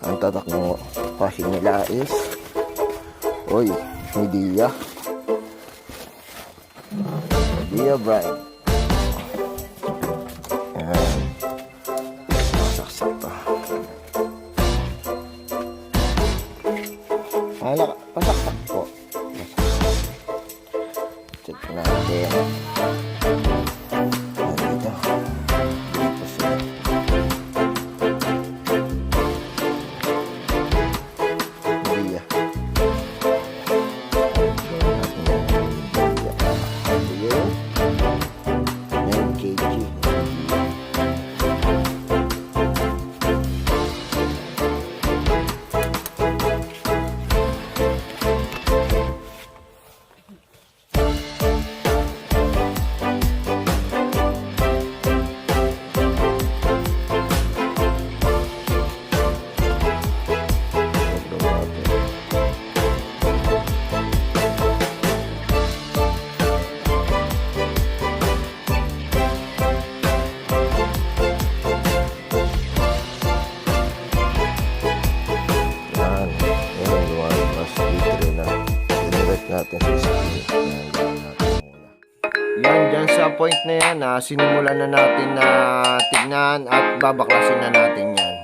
Ang tatak ng washing nila is Midea brand. Ayan. Saksak to. Pasaksak po. Check natin. Dito. Natin sa yan, dyan sa point na yan sinimulan na natin na tignan at babaklasin na natin yan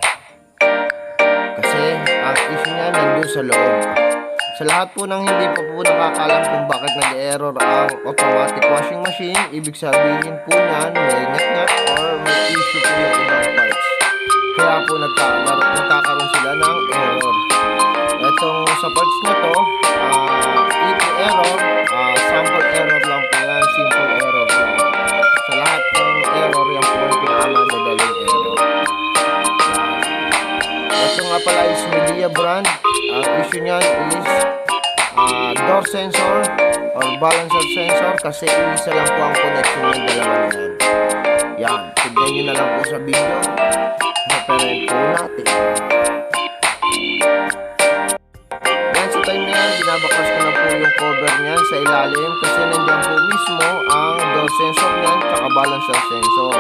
kasi ang issue niya nandun sa loob. Sa lahat po ng hindi pa po nakakalam kung bakit nag-error ang automatic washing machine, ibig sabihin po niyan may ngat-ngat or may issue po yung ibang parts, kaya po nagkakaroon sila ng error. Itong sa parts na to error, sample error lang po yan, simple error lang. Sa lahat ng error, yan po ang pinakamadaling error. Ito nga pala is Midea brand. Ang issue niyan is door sensor or balancer sensor kasi isa lang po ang connection ng dalawa na yan. Yan, tignan nyo na lang po sa video. Referent po natin. Time na yan, binabaklas ko na po yung cover niyan sa ilalim kasi nandiyan po mismo ang door sensor niyan at balancer sensor.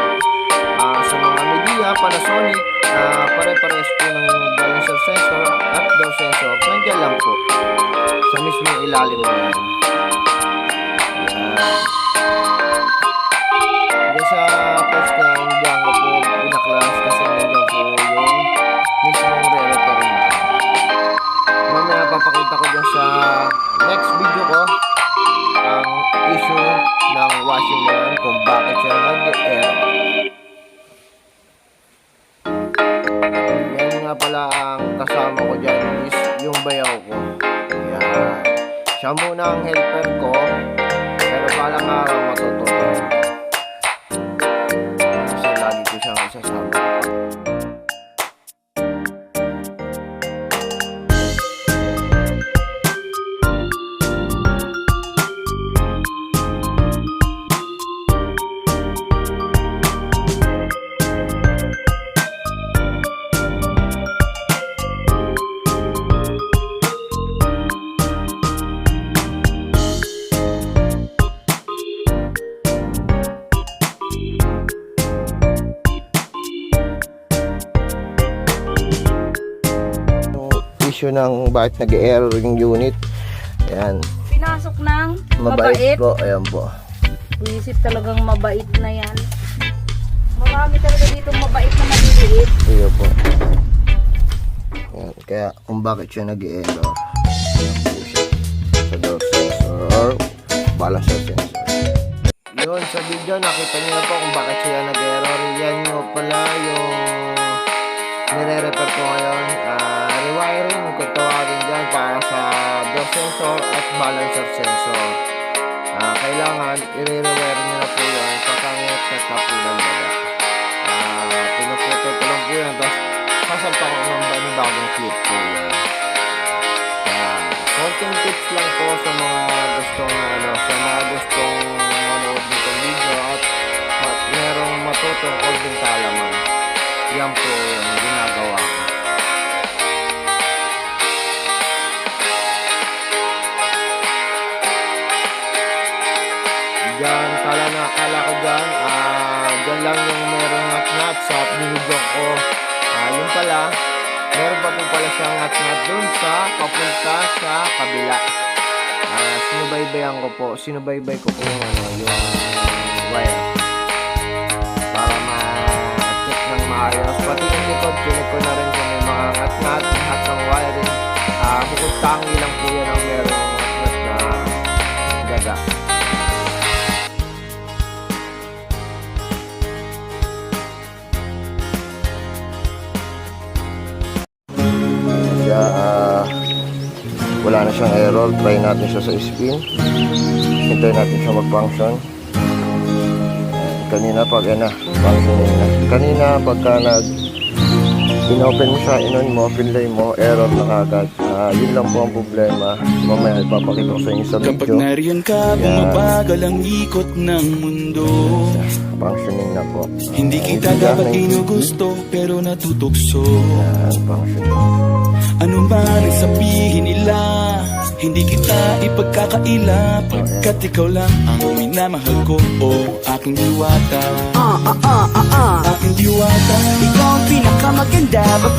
Sa mga Midea, Panasonic, pare-pares po ng balancer sensor at door sensor, nandiyan lang po sa mismo ilalim na yan. Diyan sa post na nandiyan ko po binaklas kasi nandiyan po yung mismong re-repair na. Mamaya papakita ko dyan sa next video ko ang issue ng washing na yan kung bakit siya nag-error. Yan nga pala ang kasama ko dyan is yung bayaw ko. Yan. Siya muna ang helper ko pero palang araw matututo kasi lagi ko siyang isasama. Ng bakit nag-error yung unit. Ayan. Pinasok ng mabait po. Ayan po. Isip talagang mabait na yan. Marami talaga dito mabait na maliliit. Ayan po. Ayan. Kaya kung bakit siya nag-error. Ayan po siya. Sa door sensor or balancer sensor. Yun, sa video nakita niyo na po kung bakit siya nag-error. Yan yung pala yung nire-repair ko ngayon. Rewiring kung tawagin dyan para sa door sensor at balancer sensor. Kailangan i-rewire nyo na po yan pagkangit na tapunan baga. Pinuputo ko lang po yan tapos sasalpa ko ng bagong clip po yan. Konting tips lang po sa mga gustong manood nitong video at merong matutong konting kaalaman. Yan po yung ginagawa ko. Diyan, kala ko dyan, dyan lang yung merong nat-nat sa binigyan ko. Yung pala, meron pa po pala siyang ngat-ngat dun sa papunta sa kabila. Sinubaybay ko po yung wire para ma-check ng maayos. Pati yung likod, chinek ko na rin kung may mga ngat-ngat at ang wiring. Bukod tangi lang po yan ang merong ngat-ngat na gaga. Siya, wala na siyang error. Try natin siya sa spin. Hintayin natin siya mag-function. Kanina pag functioning na. Kanina pagka in-open mo siya, in-on mo, pinlay mo, error na kagad. Yun lang po ang problema. Mamaya ipapakita ko sa inyo sa Kapag video. nariyan ka, bumabagal ang ikot ng mundo. Functioning na po. Hindi kita dapat ginugusto, pero natutukso. Functioning. Ano man ang sabihin nila, hindi kita ipagkakaila, pagkat ikaw lang ang minamahal ko, aking diwata. Aking diwata. Ikaw ang pinakamaganda, pag